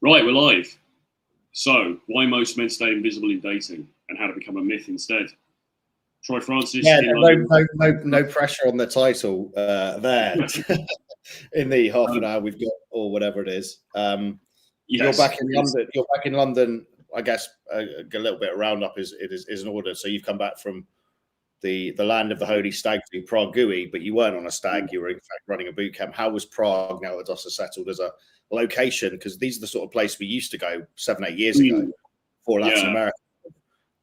Right, we're live. So, why most men stay invisible in dating and how to become a myth instead? Troy Francis. Yeah, no pressure on the title there. In the half an hour we've got, or whatever it is. Yes, you're back in London. You're back in London. I guess a little bit of roundup is in order. So you've come back from the land of the holy stag to Prague GUI, but you weren't on a stag. You were in fact running a boot camp. How was Prague now that dust has settled as a location? Because these are the sort of place we used to go 7-8 years ago before Latin America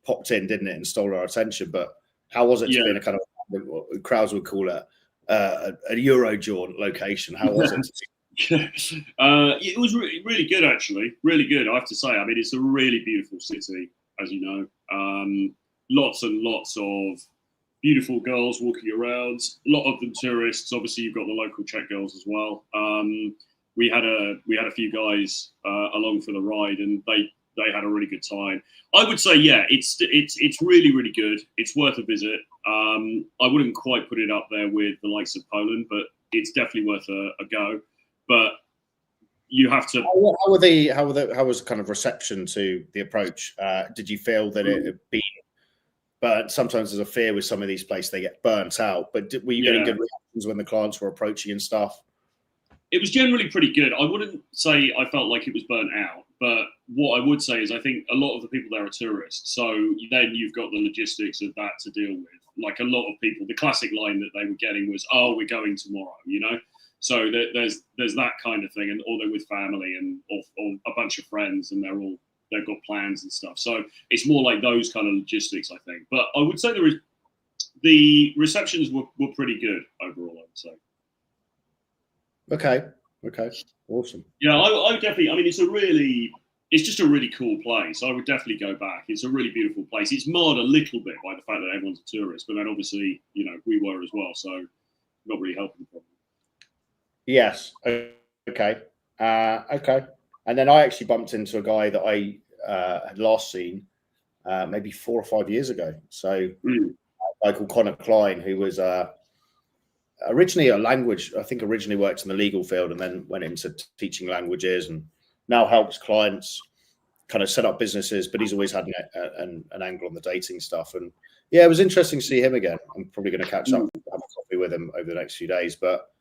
popped in, didn't it, and stole our attention. But how was it to be in a kind of what crowds would call a Euro jaunt location? How was it? It was really good, actually. Really good, I have to say. I mean, it's a really beautiful city, as you know. Lots and lots of beautiful girls walking around. A lot of them tourists. Obviously, you've got the local Czech girls as well. We had a few guys along for the ride, and they had a really good time. I would say, yeah, it's really, really good. It's worth a visit. I wouldn't quite put it up there with the likes of Poland, but it's definitely worth a go. But you have to. How was kind of reception to the approach? Did you feel that it had been? But sometimes there's a fear with some of these places they get burnt out. But were you getting good reactions when the clients were approaching and stuff? It was generally pretty good. I wouldn't say I felt like it was burnt out, but what I would say is I think a lot of the people there are tourists. So then you've got the logistics of that to deal with. Like a lot of people, the classic line that they were getting was, "Oh, we're going tomorrow," you know. So there's that kind of thing, and or they're with family and or a bunch of friends, and they've got plans and stuff. So it's more like those kind of logistics, I think. But I would say the receptions were pretty good overall, I would say. Okay, awesome. Yeah, I would definitely. I mean, it's just a really cool place. I would definitely go back. It's a really beautiful place. It's marred a little bit by the fact that everyone's a tourist, but then obviously, you know, we were as well, so not really helping the problem. Yes. Okay. Okay. And then I actually bumped into a guy that I had last seen maybe 4 or 5 years ago. So a guy called Connor Klein, who was originally originally worked in the legal field and then went into teaching languages and now helps clients kind of set up businesses, but he's always had an angle on the dating stuff. And yeah, it was interesting to see him again. I'm probably going to catch up, have a coffee with him over the next few days, but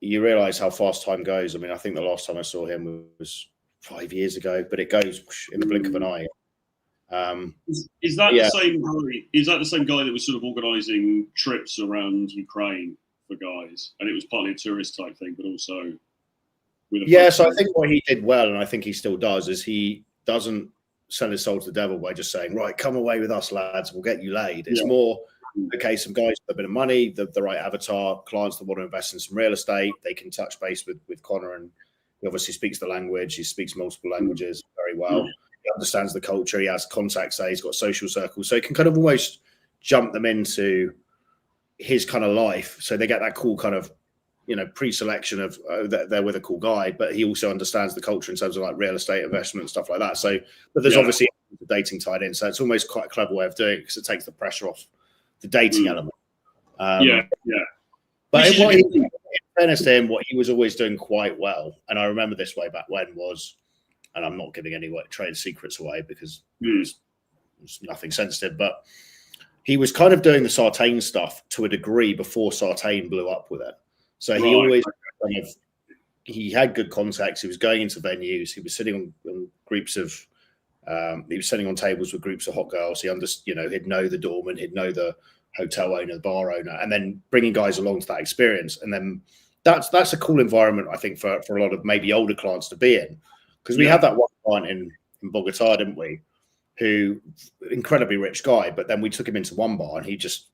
you realize how fast time goes. I mean, I think the last time I saw him was 5 years ago, but it goes in the blink of an eye. Is that the same guy? Is that the same guy that was sort of organising trips around Ukraine for guys, and it was partly a tourist type thing, but also with So I think what he did well, and I think he still does, is he doesn't sell his soul to the devil by just saying, "Right, come away with us, lads. We'll get you laid." It's more a case of guys with a bit of money, the right avatar, clients that want to invest in some real estate. They can touch base with Connor, and he obviously speaks the language. He speaks multiple languages very well. He understands the culture. He has contacts there. He's got social circles. So he can kind of almost jump them into his kind of life. So they get that cool kind of, you know, pre-selection of they're with a cool guy, but he also understands the culture in terms of like real estate investment and stuff like that. So, but there's obviously the dating tied in. So it's almost quite a clever way of doing it because it takes the pressure off the dating element. But in fairness to him, what he was always doing quite well, and I remember this way back when was, and I'm not giving any trade secrets away because it's nothing sensitive, but he was kind of doing the Sartain stuff to a degree before Sartain blew up with it. So he always kind of, he had good contacts. He was going into venues. He was sitting on groups of, he was sitting on tables with groups of hot girls. He'd know the doorman, he'd know the hotel owner, the bar owner, and then bringing guys along to that experience. And then that's a cool environment, I think, for a lot of maybe older clients to be in. Because we had that one client in Bogota, didn't we? Who, incredibly rich guy, but then we took him into one bar and he just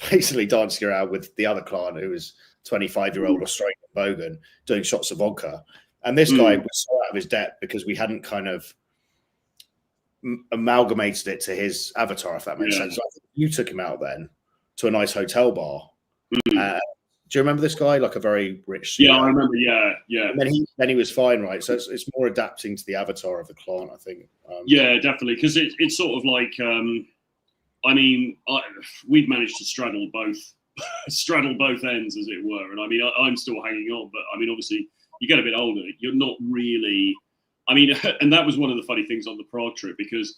basically dancing around with the other client who was 25-year-old Australian bogan doing shots of vodka. And this guy was so out of his depth because we hadn't kind of amalgamated it to his avatar, if that makes sense. So I think you took him out then to a nice hotel bar. Do you remember this guy? Like a very rich CEO? Yeah, I remember. Yeah. And then he was fine, right? So it's more adapting to the avatar of the client, I think. Yeah, definitely, because it's sort of like, I mean, we've managed to straddle both ends, as it were. And I mean, I'm still hanging on, but I mean, obviously, you get a bit older, you're not really I mean, and that was one of the funny things on the Prague trip, because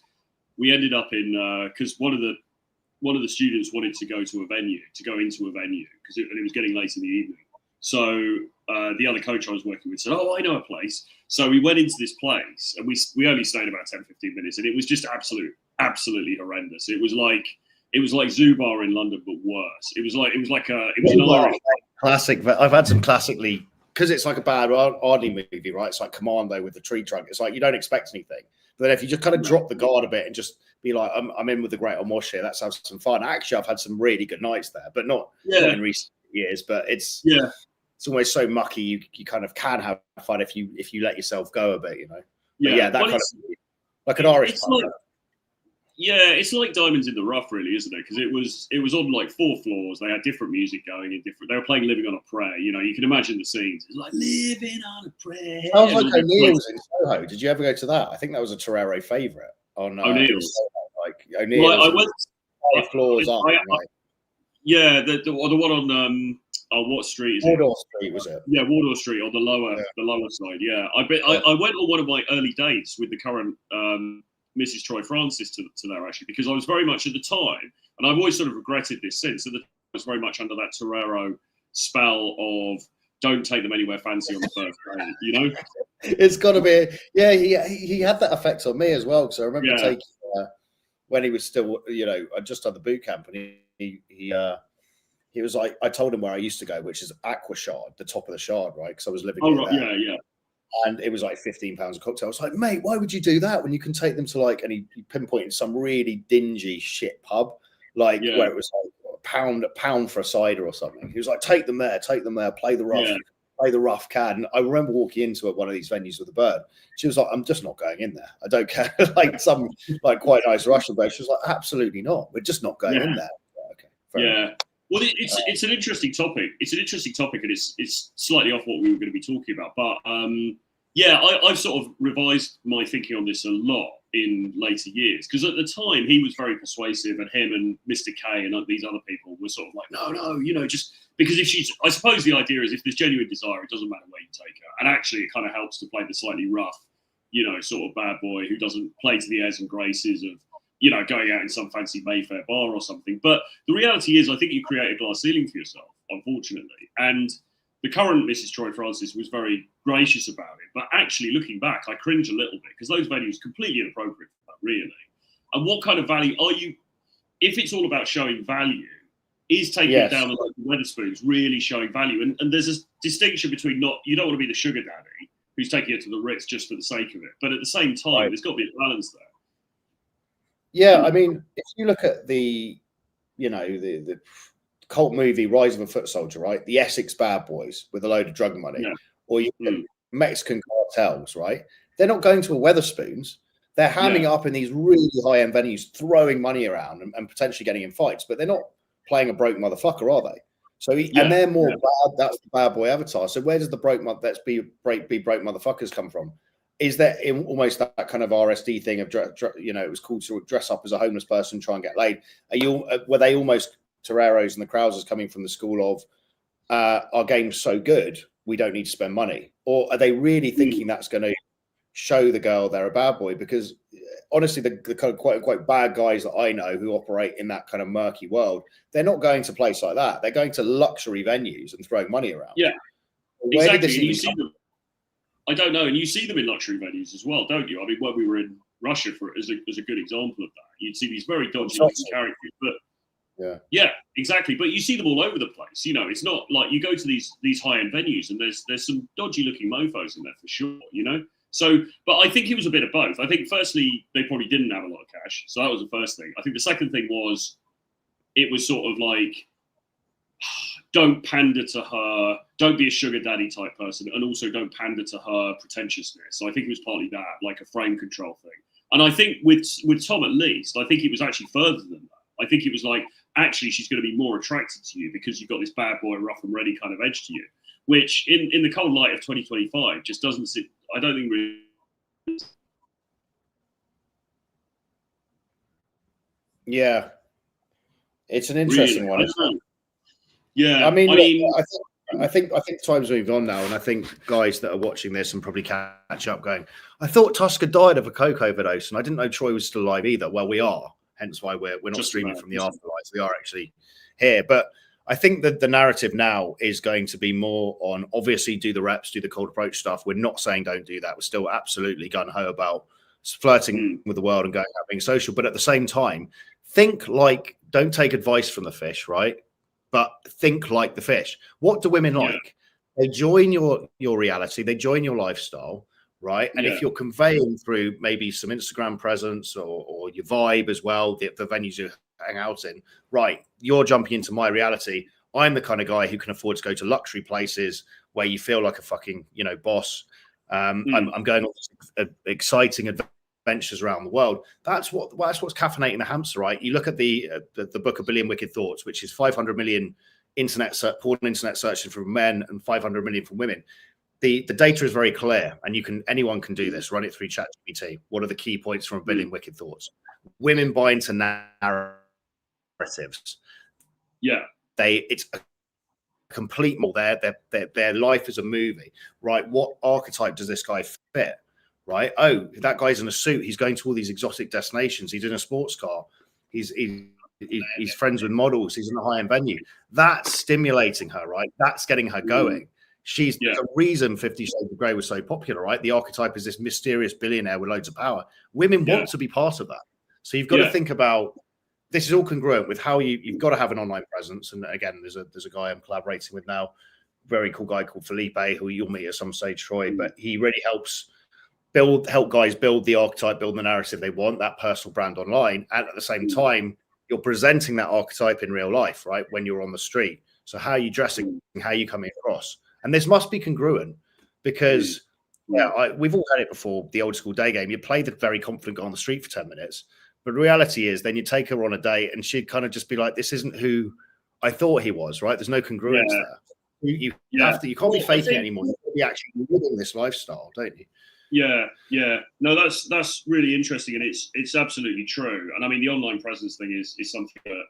we ended up in because one of the students wanted to go into a venue because it was getting late in the evening. So the other coach I was working with said, "Oh, I know a place." So we went into this place, and we only stayed about 10, 15 minutes, and it was just absolutely horrendous. It was like Zubar in London, but worse. It was an Irish classic. I've had some classically, because it's like a bad Arnie movie, right? It's like Commando with the tree trunk. It's like you don't expect anything, but then if you just kind of drop the guard a bit and just be like, I'm in with the Great Ormosh here, let's have some fun. Actually, I've had some really good nights there, but not in recent years. But it's always so mucky. You kind of can have fun if you let yourself go a bit, you know. But that kind of like an Irish pub. Yeah, it's like Diamonds in the Rough, really, isn't it? Because it was on like 4 floors. They had different music going in different. They were playing "Living on a Prayer." You know, you can imagine the scenes. It's like "Living on a Prayer." Sounds like O'Neill's in Soho. Did you ever go to that? I think that was a Torero favourite on O'Neill's. Like O'Neill's. Well, I went 5 floors up. Yeah, the one on what street is Wardour it? Street, was it? Yeah, Wardour Street on the lower side. Yeah, I went on one of my early dates with the current Mrs. Troy Francis to there, actually, because I was very much at the time, and I've always sort of regretted this since, at the time I was very much under that Torero spell of don't take them anywhere fancy on the first day, you know? It's got to be, he had that effect on me as well, because I remember taking, when he was still, you know, just on the boot camp, and he was like, I told him where I used to go, which is Aqua Shard, the top of the Shard, right? Because I was living there. Yeah. And it was like £15 a cocktail. I was like, mate, why would you do that when you can take them to like, and he pinpointed some really dingy shit pub, like where it was like a pound for a cider or something. He was like, take them there, play the rough cad. And I remember walking into one of these venues with a bird. She was like, I'm just not going in there. I don't care. Like some like quite nice Russian base. She was like, absolutely not. We're just not going in there. Okay. Enough. Well, it's an interesting topic. It's an interesting topic, and it's slightly off what we were going to be talking about. But I've sort of revised my thinking on this a lot in later years, because at the time he was very persuasive, and him and Mr. K and these other people were sort of like, no, you know, just because if she's, I suppose the idea is if there's genuine desire, it doesn't matter where you take her, and actually it kind of helps to play the slightly rough, you know, sort of bad boy who doesn't play to the airs and graces of, you know, going out in some fancy Mayfair bar or something. But the reality is, I think you create a glass ceiling for yourself, unfortunately. And the current Mrs. Troy Francis was very gracious about it. But actually, looking back, I cringe a little bit, because those venues are completely inappropriate for that, really. And what kind of value are you, if it's all about showing value, is taking it down like the Wetherspoons really showing value? And there's a distinction between you don't want to be the sugar daddy who's taking it to the Ritz just for the sake of it. But at the same time, there's got to be a balance there. Yeah, I mean, if you look at the cult movie Rise of a Foot Soldier, right? The Essex bad boys with a load of drug money, or you Mexican cartels, right? They're not going to a Wetherspoons. They're hamming up in these really high-end venues, throwing money around and potentially getting in fights, but they're not playing a broke motherfucker, are they? So, and they're more bad. That's the bad boy avatar. So where does the broke broke motherfuckers come from? Is there almost that kind of RSD thing of, you know, it was cool to dress up as a homeless person, try and get laid? Were they almost Toreros and the Krausers coming from the school of our game's so good, we don't need to spend money? Or are they really thinking that's going to show the girl they're a bad boy? Because honestly, the kind of quote unquote bad guys that I know who operate in that kind of murky world, they're not going to place like that. They're going to luxury venues and throwing money around. Yeah, exactly. I don't know, and you see them in luxury venues as well, don't you? I mean, when we were in Russia as a good example of that, you'd see these very dodgy looking characters, but exactly. But you see them all over the place. You know, it's not like you go to these high end venues and there's some dodgy looking mofo's in there for sure. You know, so but I think it was a bit of both. I think firstly they probably didn't have a lot of cash, so that was the first thing. I think the second thing was it was sort of like, don't pander to her, don't be a sugar daddy type person, and also don't pander to her pretentiousness. So I think it was partly that, like a frame control thing. And I think with Tom, at least, I think it was actually further than that. I think it was like, actually, she's going to be more attracted to you because you've got this bad boy, rough and ready kind of edge to you, which in the cold light of 2025 just doesn't sit, I don't think really. Yeah. It's an interesting one. Yeah, I mean, I think time's moved on now, and I think guys that are watching this and probably catch up going, I thought Tusker died of a coke overdose, and I didn't know Troy was still alive either. Well, we are, hence why we're not streaming from the afterlife. We are actually here. But I think that the narrative now is going to be more on, obviously, do the reps, do the cold approach stuff. We're not saying don't do that. We're still absolutely gung-ho about flirting with the world and going out being social. But at the same time, think like, don't take advice from the fish, right? But think like the fish. What do women like? They join your reality. They join your lifestyle, right? And if you're conveying through maybe some Instagram presence or your vibe as well, the venues you hang out in, right? You're jumping into my reality. I'm the kind of guy who can afford to go to luxury places where you feel like a fucking, boss. I'm going on exciting adventures around the world. That's what's caffeinating the hamster, right? You look at the book A Billion Wicked Thoughts, which is 500 million porn internet searching from men and 500 million from women. The data is very clear, and anyone can do this. Run it through ChatGPT. What are the key points from A Billion Wicked Thoughts? Women buy into narratives. Yeah, it's a complete more. Their life is a movie, right? What archetype does this guy fit? Right? Oh, that guy's in a suit. He's going to all these exotic destinations. He's in a sports car. He's friends with models. He's in a high-end venue. That's stimulating her, right? That's getting her going. She's the reason 50 Shades of Grey was so popular, right? The archetype is this mysterious billionaire with loads of power. Women want to be part of that. So you've got to think about, this is all congruent with how you've got to have an online presence. And again, there's a guy I'm collaborating with now, very cool guy called Felipe, who you'll meet at some stage, Troy, but he really helps help guys build the archetype, build the narrative they want, that personal brand online. And at the same time, you're presenting that archetype in real life, right? When you're on the street. So how are you dressing? How are you coming across? And this must be congruent because we've all had it before, the old school day game. You play the very confident guy on the street for 10 minutes. But the reality is then you take her on a date and she'd kind of just be like, this isn't who I thought he was, right? There's no congruence there. You can't be faking it anymore. You have to be actually living this lifestyle, don't you? Yeah. No, that's really interesting, and it's absolutely true. And I mean, the online presence thing is something that,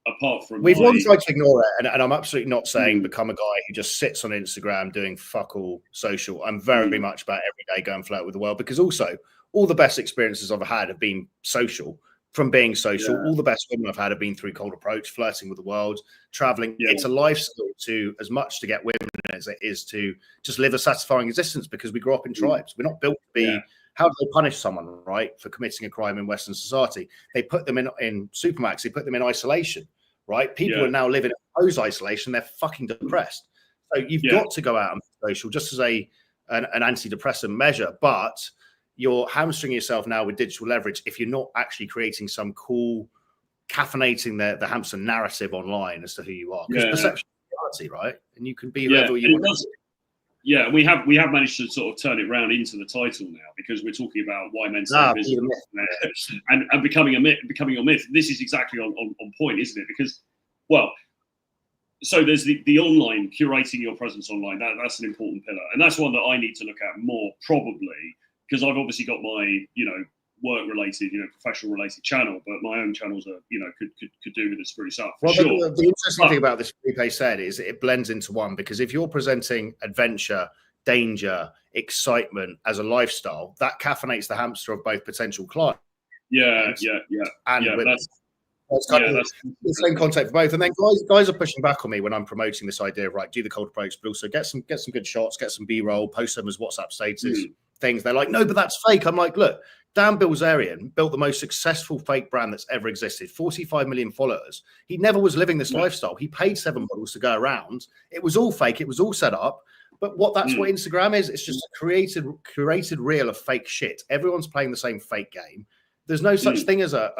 apart from we've long tried to ignore it, and I'm absolutely not saying become a guy who just sits on Instagram doing fuck all social. I'm very much about every day go and flirt with the world, because also all the best experiences I've had have been social. From being social, all the best women I've had have been through cold approach, flirting with the world, traveling. It's a lifestyle to as much to get women as it is to just live a satisfying existence, because we grow up in tribes. We're not built to be. How do they punish someone, right, for committing a crime in Western society? They put them in supermax. They put them in isolation, right? People are now living in close isolation. They're fucking depressed. So you've got to go out and be social, just as an antidepressant measure, but you're hamstringing yourself now with digital leverage if you're not actually creating some cool, caffeinating the hamster narrative online as to who you are. Because perception is reality, right? And you can be whoever you want to be. Yeah, we have managed to sort of turn it around into the title now, because we're talking about why men stay busy and becoming a myth. This is exactly on point, isn't it? Because, well, so there's the online, curating your presence online. That's an important pillar, and that's one that I need to look at more, probably, because I've obviously got my, work-related, professional-related channel, but my own channels are, could do with this pretty stuff. Well, the interesting thing about this, Felipe said, is it blends into one, because if you're presenting adventure, danger, excitement as a lifestyle, that caffeinates the hamster of both potential clients. And that's the same concept for both. And then guys are pushing back on me when I'm promoting this idea of, right, do the cold approach, but also get some good shots, get some B-roll, post them as WhatsApp status. Things. They're like, no, but that's fake. I'm like, look, Dan Bilzerian built the most successful fake brand that's ever existed. 45 million followers. He never was living this lifestyle. He paid 7 models to go around. It was all fake. It was all set up. But that's what Instagram is. It's just a curated reel of fake shit. Everyone's playing the same fake game. There's no such thing as a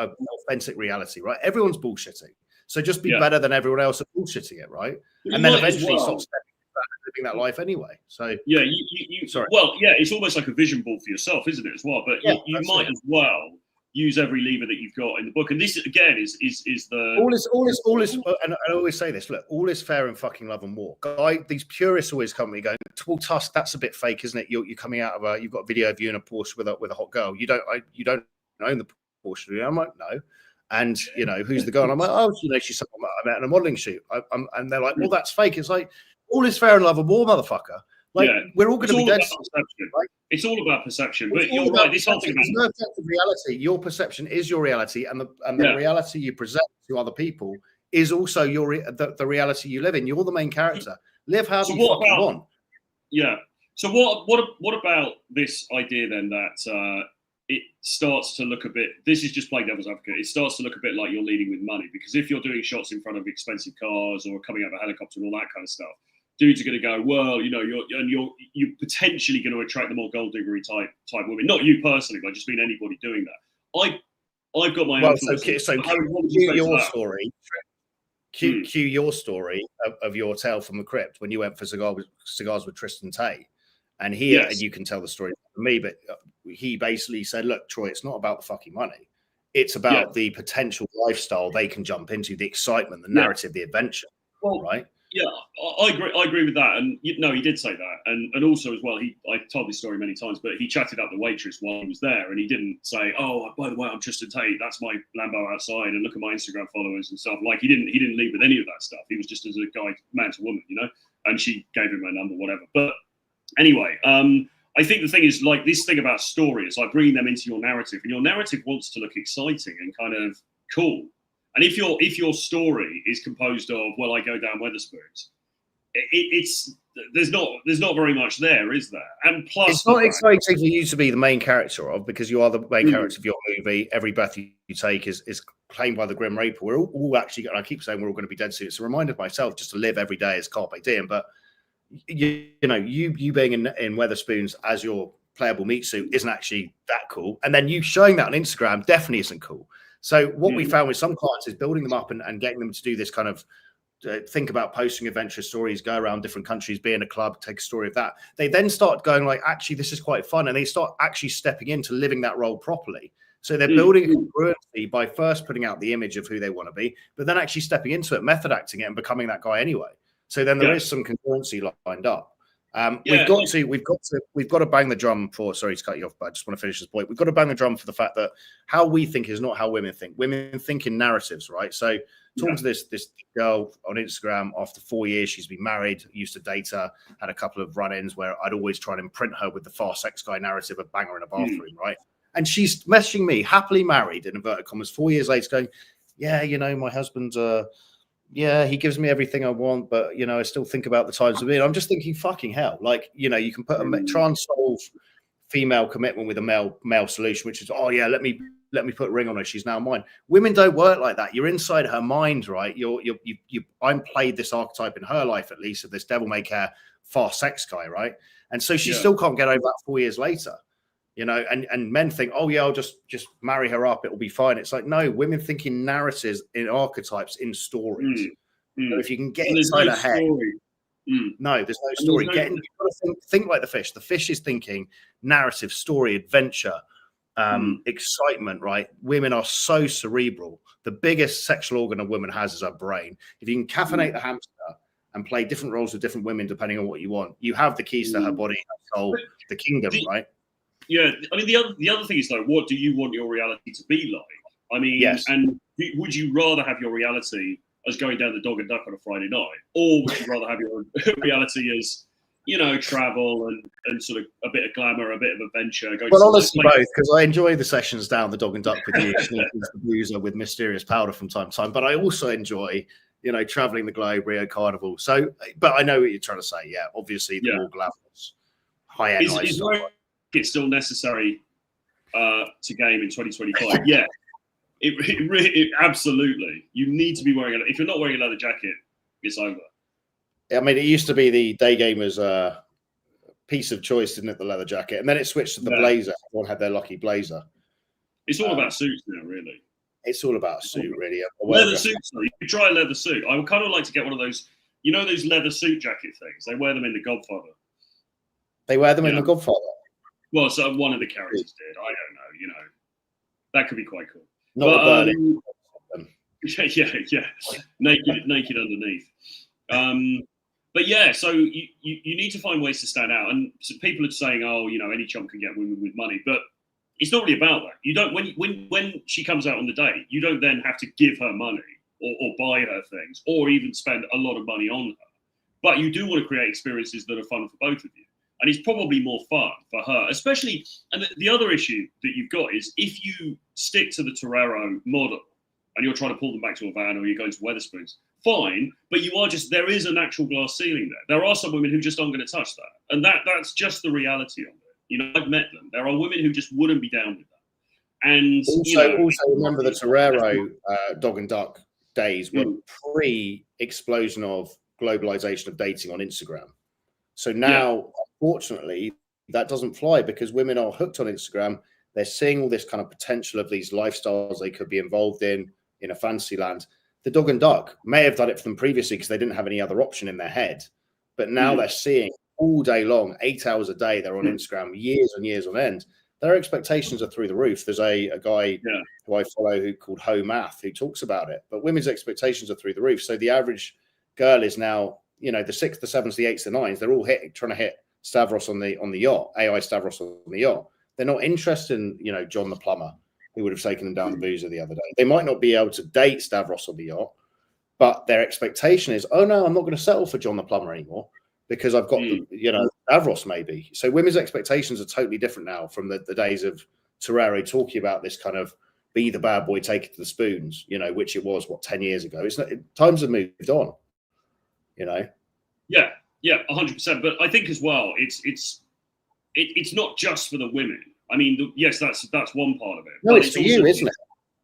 authentic reality, right? Everyone's bullshitting. So just be better than everyone else at bullshitting it, right? And then eventually stop living that life anyway. So sorry. Well, it's almost like a vision board for yourself, isn't it, as well? But you might as well use every lever that you've got in the book. And this again is the all is. And I always say this: look, all is fair in fucking love and war. These purists always come and go, "Well, Tusk, that's a bit fake, isn't it? You're coming out of you've got a video of you in a Porsche with a hot girl. You don't own the Porsche, do you?" I'm like, no. And who's the girl? And I'm like, oh, she's someone I met in a modeling shoot. And they're like, well, that's fake. It's like, all is fair in love and war, motherfucker. Like, we're all going to be dead. Right? It's all about perception. But you're right. This whole thing about no objective reality. Your perception is your reality, and the reality you present to other people is also the reality you live in. You're the main character. Live how you fucking want. Yeah. So what about this idea then that it starts to look a bit? This is just playing devil's advocate. It starts to look a bit like you're leading with money, because if you're doing shots in front of expensive cars or coming out of a helicopter and all that kind of stuff, dudes are going to go, well, you know, you're potentially going to attract the more gold diggery type women. Not you personally, but just mean anybody doing that. I've got my own. So cue your story. Cue your story of your tale from the crypt when you went for cigars with Tristan Tate, and here and you can tell the story for me, but he basically said, "Look, Troy, it's not about the fucking money. It's about the potential lifestyle they can jump into, the excitement, the narrative, the adventure." Well, right? Yeah, I agree with that. And he did say that. And also as well, I told this story many times, but he chatted up the waitress while he was there, and he didn't say, "Oh, by the way, I'm Tristan Tate. That's my Lambo outside, and look at my Instagram followers and stuff." Like he didn't leave with any of that stuff. He was just as a guy, man to woman, you know. And she gave him her number, whatever. But anyway, I think the thing is, like, this thing about story, it's like bringing them into your narrative, and your narrative wants to look exciting and kind of cool. And if your story is composed of, well, I go down Wetherspoons, there's not very much there, is there? And plus, it's not exciting for you to be the main character of, because you are the main character of your movie. Every breath you take is claimed by the Grim Reaper. We're all actually, and I keep saying we're all going to be dead soon. It's a reminder of myself just to live every day as carpe diem. But you being in Wetherspoons as your playable meat suit isn't actually that cool. And then you showing that on Instagram definitely isn't cool. So what we found with some clients is building them up and getting them to do this kind of think about posting adventurous stories, go around different countries, be in a club, take a story of that. They then start going like, actually, this is quite fun. And they start actually stepping into living that role properly. So they're building congruency by first putting out the image of who they want to be, but then actually stepping into it, method acting it, and becoming that guy anyway. So then there is some congruency lined up. We've got to bang the drum for. Sorry to cut you off, but I just want to finish this point. We've got to bang the drum for the fact that how we think is not how women think. Women think in narratives, right? So talking to this girl on Instagram, after 4 years, she's been married, used to date her, had a couple of run-ins where I'd always try and imprint her with the fast sex guy narrative of bang her in a bathroom, right? And she's messaging me, happily married, in inverted commas, 4 years later, going, yeah, you know, my husband's yeah, he gives me everything I want, but, you know, I still think about the times of it. I'm just thinking, fucking hell. Like, you know, you can try and solve female commitment with a male solution, which is, oh, yeah, let me put a ring on her. She's now mine. Women don't work like that. You're inside her mind, right? I'm played this archetype in her life, at least, of this devil may care fast sex guy, right? And so she still can't get over that 4 years later. You know, and men think, oh, yeah, I'll just marry her up. It'll be fine. It's like, no, women think in narratives, in archetypes, in stories. So if you can get inside her head, no, there's no story. You've got to think like the fish. The fish is thinking narrative, story, adventure, excitement, right? Women are so cerebral. The biggest sexual organ a woman has is her brain. If you can caffeinate the hamster and play different roles with different women, depending on what you want, you have the keys to her body, her soul, the kingdom, right? Yeah, I mean, the other thing is, though, what do you want your reality to be like? I mean, and would you rather have your reality as going down the Dog and Duck on a Friday night, or would you rather have your reality as, you know, travel and sort of a bit of glamour, a bit of adventure? Well, honestly, both, because I enjoy the sessions down the Dog and Duck with you, sneaking the boozer with mysterious powder from time to time, but I also enjoy, you know, traveling the globe, Rio Carnival. So, but I know what you're trying to say. Yeah, obviously, the more glamorous, high-end lifestyle. It's still necessary to game in 2025. Yeah, it really absolutely. You need to be wearing if you're not wearing a leather jacket, it's over. I mean, it used to be the day gamer's piece of choice, didn't it? The leather jacket, and then it switched to the blazer. Everyone had their lucky blazer. It's all about suits now, really. It's all about a suit, really. Leather suits. You could try a leather suit. I would kind of like to get one of those. You know those leather suit jacket things? They wear them in The Godfather. They wear them in The Godfather. Well, so one of the characters did. I don't know. You know, that could be quite cool. Not yeah. Naked underneath. But yeah, so you need to find ways to stand out. And so people are saying, oh, you know, any chump can get women with money, but it's not really about that. You don't when she comes out on the date, you don't then have to give her money or buy her things or even spend a lot of money on her. but you do want to create experiences that are fun for both of you. And it's probably more fun for her, especially. And the other issue that you've got is if you stick to the Torero model and you're trying to pull them back to a van or you're going to Wetherspoons, fine, but there is an actual glass ceiling there. There are some women who just aren't going to touch that. And that's just the reality of it. You know, I've met them. There are women who just wouldn't be down with that. And also remember the Torero dog and duck days were pre-explosion of globalization of dating on Instagram. So now, unfortunately, that doesn't fly because women are hooked on Instagram. They're seeing all this kind of potential of these lifestyles they could be involved in a fantasy land. The dog and duck may have done it for them previously because they didn't have any other option in their head. But now they're seeing all day long, 8 hours a day, they're on Instagram, years and years on end. Their expectations are through the roof. There's a guy who I follow called Ho Math who talks about it. But women's expectations are through the roof. So the average girl is now, you know, the 6th, the 7th, the 8th, the 9th, they're all trying to hit Stavros on the yacht, AI Stavros on the yacht. They're not interested in, you know, John the plumber who would have taken them down the boozer the other day. They might not be able to date Stavros on the yacht, but their expectation is, oh no, I'm not going to settle for John the plumber anymore because I've got, you know, Stavros maybe. So women's expectations are totally different now from the days of Torero talking about this kind of be the bad boy, take it to the spoons, you know, which it was, 10 years ago. It's not, times have moved on. You know, yeah, 100%. But I think as well, it's not just for the women. I mean, yes, that's one part of it. No, it's for you, isn't it?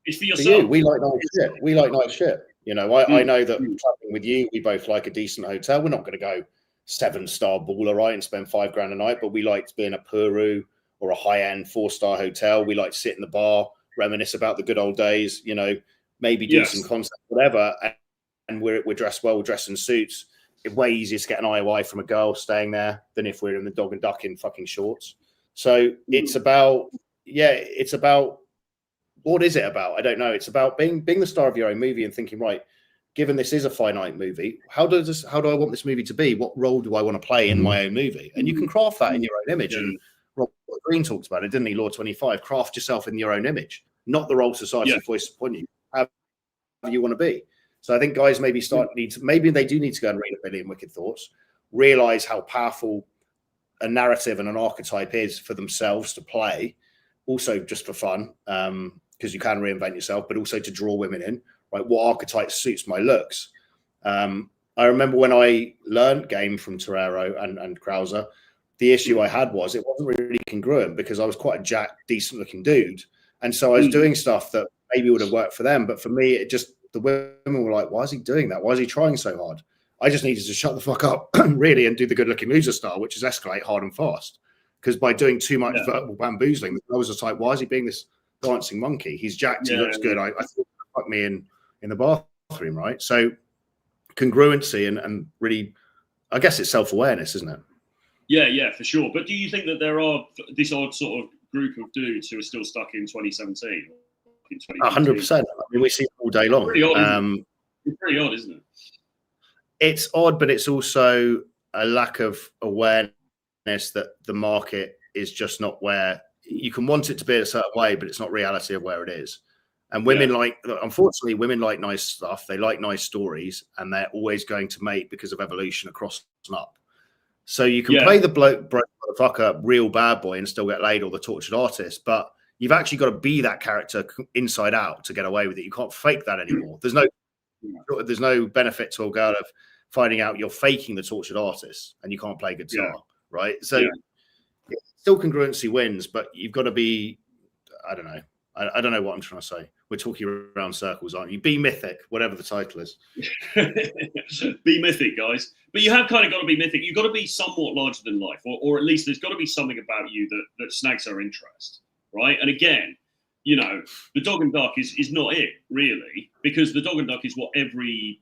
It's for yourself. You. We like nice shit. We like nice shit. You know, I know that traveling with you, we both like a decent hotel. We're not going to go 7-star baller, right, and spend $5 grand a night, but we like to be in a Peru or a high-end 4-star hotel. We like to sit in the bar, reminisce about the good old days. You know, maybe do some concept, whatever. And we're dressed well, we're dressed in suits. It's way easier to get an IOI from a girl staying there than if we're in the dog and duck in fucking shorts. So it's about, what is it about? I don't know. It's about being the star of your own movie and thinking, right, given this is a finite movie, how do I want this movie to be? What role do I want to play in my own movie? And you can craft that in your own image. And Robert Greene talked about it, didn't he? Law 25, craft yourself in your own image, not the role society foists upon you. How you want to be. So I think guys maybe they do need to go and read A Billion Wicked Thoughts, realize how powerful a narrative and an archetype is for themselves to play, also just for fun, because you can reinvent yourself, but also to draw women in, right? What archetype suits my looks? I remember when I learned game from Torero and Krauser, the issue I had was it wasn't really congruent because I was quite a jacked, decent looking dude. And so I was doing stuff that maybe would have worked for them. But for me, the women were like, why is he doing that? Why is he trying so hard? I just needed to shut the fuck up, really, and do the good-looking loser style, which is escalate hard and fast. Because by doing too much verbal bamboozling, I was just like, why is he being this dancing monkey? He's jacked, he looks good. I thought, fuck me in the bathroom, right? So congruency and really, I guess it's self-awareness, isn't it? Yeah, for sure. But do you think that there are this odd sort of group of dudes who are still stuck in 2017? 100%. I mean, we see it all day long. It's pretty odd, isn't it? It's odd, but it's also a lack of awareness that the market is just not where you can want it to be a certain way, but it's not reality of where it is. And women unfortunately, women like nice stuff. They like nice stories, and they're always going to mate because of evolution across and up. So you can play the broke motherfucker, real bad boy, and still get laid, or the tortured artist, but you've actually got to be that character inside out to get away with it. You can't fake that anymore. There's no benefit to a girl of finding out you're faking the tortured artist and you can't play guitar, right? So still congruency wins, but you've got to be, I don't know. I don't know what I'm trying to say. We're talking around circles, aren't you? Be mythic, whatever the title is. Be mythic, guys. But you have kind of got to be mythic. You've got to be somewhat larger than life, or at least there's got to be something about you that snags our interest, right? And again, you know, the dog and duck is not it, really, because the dog and duck is what every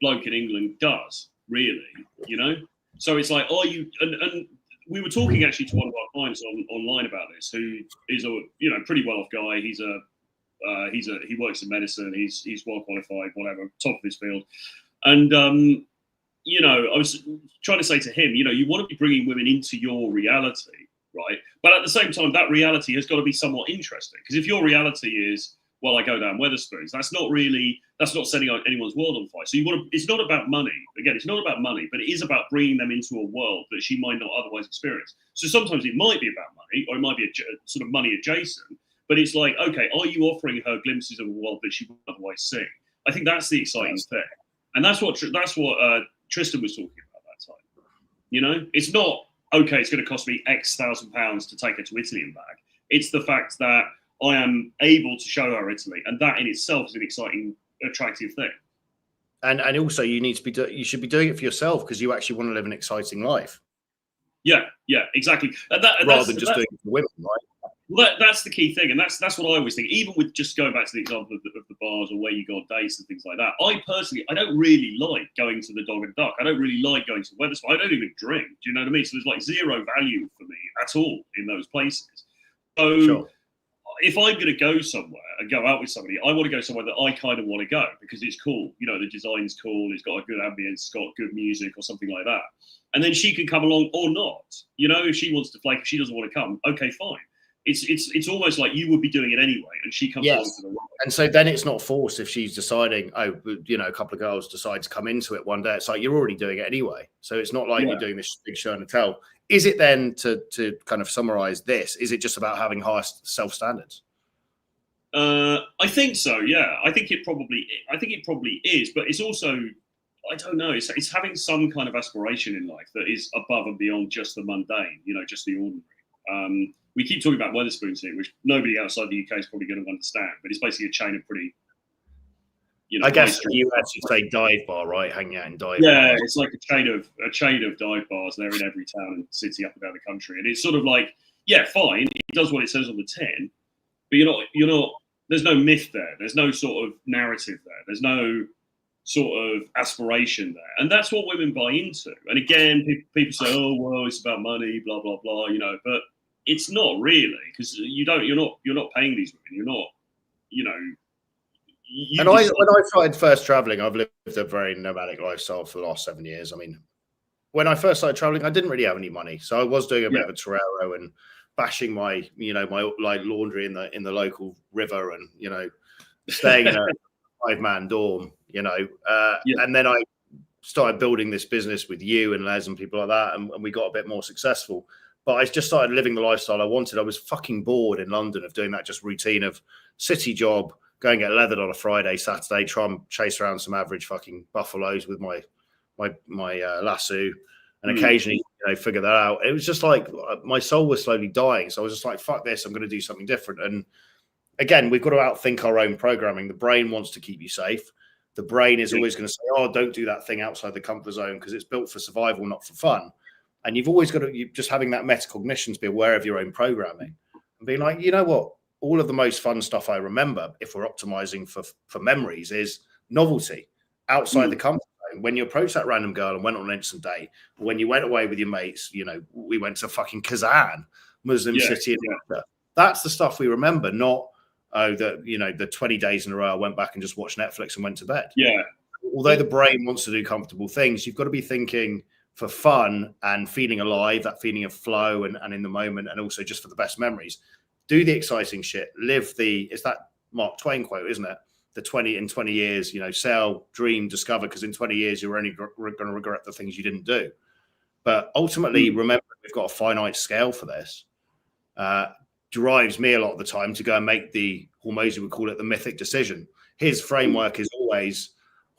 bloke in England does, really, you know? So it's like, and we were talking actually to one of our clients online about this, who is a pretty well off guy. He works in medicine. He's well qualified, whatever, top of his field. And I was trying to say to him, you want to be bringing women into your reality, right? But at the same time, that reality has got to be somewhat interesting, because if your reality is well, I go down Wetherspoons. That's not setting anyone's world on fire. So it's not about money. Again, it's not about money, but it is about bringing them into a world that she might not otherwise experience. So sometimes it might be about money, or it might be sort of money adjacent. But it's like, okay, are you offering her glimpses of a world that she wouldn't otherwise see? I think that's the exciting thing, and that's what Tristan was talking about that time. You know, it's not okay. It's going to cost me X thousand pounds to take her to Italy and back. It's the fact that I am able to show her Italy, and that in itself is an exciting, attractive thing. And also, you should be doing it for yourself because you actually want to live an exciting life. Yeah, exactly. Rather than just doing it for women, right? Well, that's the key thing, and that's what I always think. Even with just going back to the example of the bars or where you go on dates and things like that, I personally, I don't really like going to the Dog and Duck. I don't really like going to Wetherspoons. I don't even drink. Do you know what I mean? So there's like zero value for me at all in those places. So Sure. If I'm going to go somewhere and go out with somebody, I want to go somewhere that I kind of want to go because it's cool. You know, the design's cool. It's got a good ambience. It's got good music or something like that. And then she can come along or not. You know, if she wants to flake, if she doesn't want to come, okay, fine. It's almost like you would be doing it anyway, and she comes along to the right. And so then it's not forced if she's deciding, a couple of girls decide to come into it one day. It's like you're already doing it anyway. So it's not like you're doing this big show and tell. Is it then to kind of summarize this? Is it just about having higher self standards? I think so. Yeah, I think it probably is, but it's also, I don't know. It's having some kind of aspiration in life that is above and beyond just the mundane. You know, just the ordinary. We keep talking about Wetherspoons here, which nobody outside the UK is probably going to understand, but it's basically a chain of pretty, I guess you actually say dive bar, right? Hanging out in dive bars. Yeah, it's like a chain of dive bars. They're in every town and city up and down the country, and it's sort of like, yeah, fine, it does what it says on the tin, but you're not. There's no myth there. There's no sort of narrative there. There's no sort of aspiration there, and that's what women buy into. And again, people say, "Oh, well, it's about money, blah blah blah," you know, but it's not really, because you're not paying these women. You're not, you know. When I started first traveling, I've lived a very nomadic lifestyle for the last 7 years. I mean, when I first started traveling, I didn't really have any money, so I was doing a bit of a torero and bashing my like laundry in the local river, and staying in a 5-man dorm, and then I started building this business with you and Les and people like that, and we got a bit more successful. But I just started living the lifestyle I wanted. I was fucking bored in London of doing that just routine of city job, go and get leathered on a Friday, Saturday, try and chase around some average fucking buffaloes with my lasso, and occasionally figure that out. It was just like my soul was slowly dying. So I was just like, fuck this, I'm going to do something different. And again, we've got to outthink our own programming. The brain wants to keep you safe. The brain is always going to say, oh, don't do that thing outside the comfort zone because it's built for survival, not for fun. And you've always got to, just having that metacognition to be aware of your own programming and being like, you know what? All of the most fun stuff I remember, if we're optimizing for memories, is novelty outside the comfort zone. When you approach that random girl and went on an instant date, or when you went away with your mates, we went to fucking Kazan, Muslim city. That's the stuff we remember, not the 20 days in a row I went back and just watched Netflix and went to bed. Yeah. Although the brain wants to do comfortable things, you've got to be thinking for fun and feeling alive, that feeling of flow and in the moment, and also just for the best memories. Do the exciting shit. It's that Mark Twain quote, isn't it? The 20 years, sell, dream, discover, because in 20 years, you're only going to regret the things you didn't do. But ultimately, remember, we've got a finite scale for this. Drives me a lot of the time to go and make the Hormozy would call it the mythic decision. His framework is always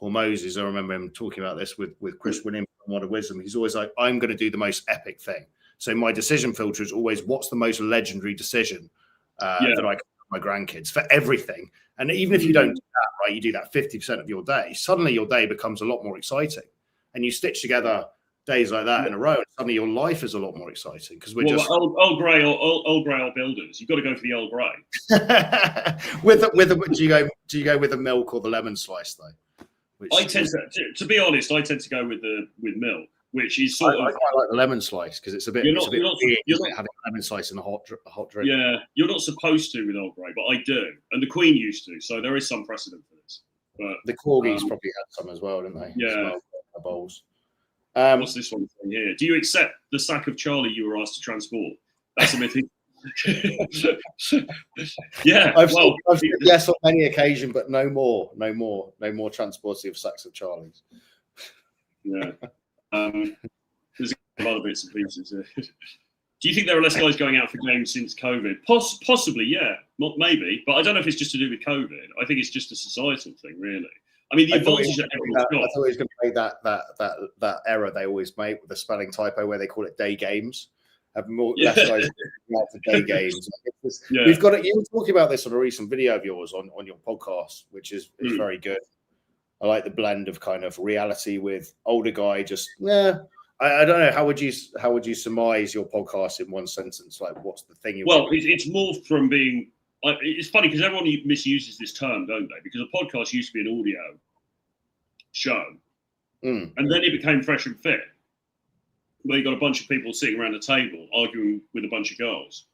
Hormozy's. I remember him talking about this with Chris Williams from Word of Wisdom. He's always like, I'm going to do the most epic thing. So my decision filter is always, what's the most legendary decision that I can tell my grandkids for everything. And even if you don't do that, right, you do that 50% of your day, suddenly your day becomes a lot more exciting. And you stitch together days like that in a row, and suddenly your life is a lot more exciting because we're just old grey or builders. You've got to go for the old grey. Do you go with the milk or the lemon slice though? I tend to be honest. I tend to go with milk, which is sort of. I quite like the lemon slice because it's a bit. You're not having a lemon slice in a hot drink. Yeah, you're not supposed to with Earl Grey, but I do, and the Queen used to. So there is some precedent for this. But the corgis probably had some as well, didn't they? Yeah, bowls. What's this one here? Do you accept the sack of Charlie you were asked to transport? That's a mythic. Yeah, I've said yes on many occasions, but no more transporting of sacks of Charlies. Yeah. There's a lot of bits and pieces. Do you think there are less guys going out for games since COVID? Possibly, yeah, maybe, but I don't know if it's just to do with COVID. I think it's just a societal thing, really. I mean, the advantage that everyone's got. I thought he was going to make that error they always make with the spelling typo, where they call it day games. Have more less guys out for day games. We've got it. You were talking about this on a recent video of yours on your podcast, which is very good. I like the blend of kind of reality with older guy. Just I don't know. How would you surmise your podcast in one sentence? Like, what's the thing? It's morphed from being. It's funny because everyone misuses this term, don't they? Because a podcast used to be an audio show, and then it became Fresh and Fit, where you got a bunch of people sitting around a table arguing with a bunch of girls,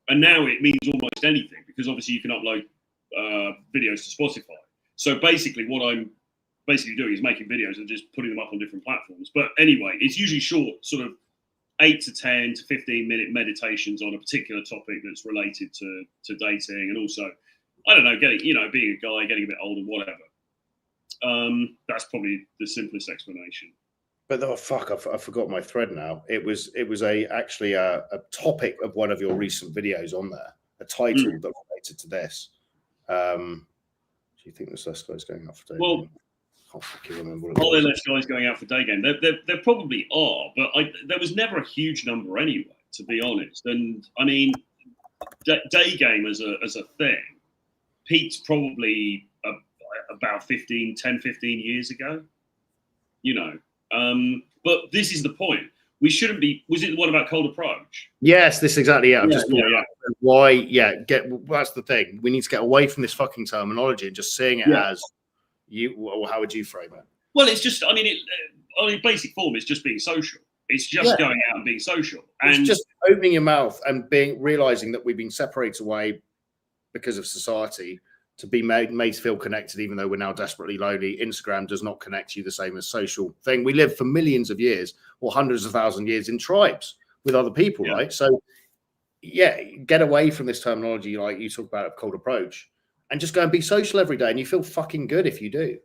and now it means almost anything because obviously you can upload videos to Spotify. So basically, what I'm doing is making videos and just putting them up on different platforms. But anyway, it's usually short, sort of 8 to 10 to 15-minute meditations on a particular topic that's related to dating, and also, I don't know, being a guy, getting a bit older, whatever. That's probably the simplest explanation. But I forgot my thread now. It was actually a topic of one of your recent videos on there, a title that related to this. Do you think there's less guys going out for day game? I can't remember what it was. Are there less guys going out for day game? There probably are, but there was never a huge number anyway, to be honest. And I mean, day game as a thing peaked probably about 10, 15 years ago. But this is the point. We shouldn't be. Was it the one about cold approach? Yes, this exactly. Yeah, why? Yeah, that's the thing. We need to get away from this fucking terminology and just seeing it as you. Well, how would you frame it? Well, it's just. I mean, basic form is just being social. It's just going out and being social, and it's just opening your mouth and realizing that we've been separated away because of society, to be made to feel connected, even though we're now desperately lonely. Instagram does not connect you the same as social thing. We live for millions of years or hundreds of thousand years in tribes with other people, right? So, get away from this terminology, like you talk about a cold approach, and just go and be social every day, and you feel fucking good if you do.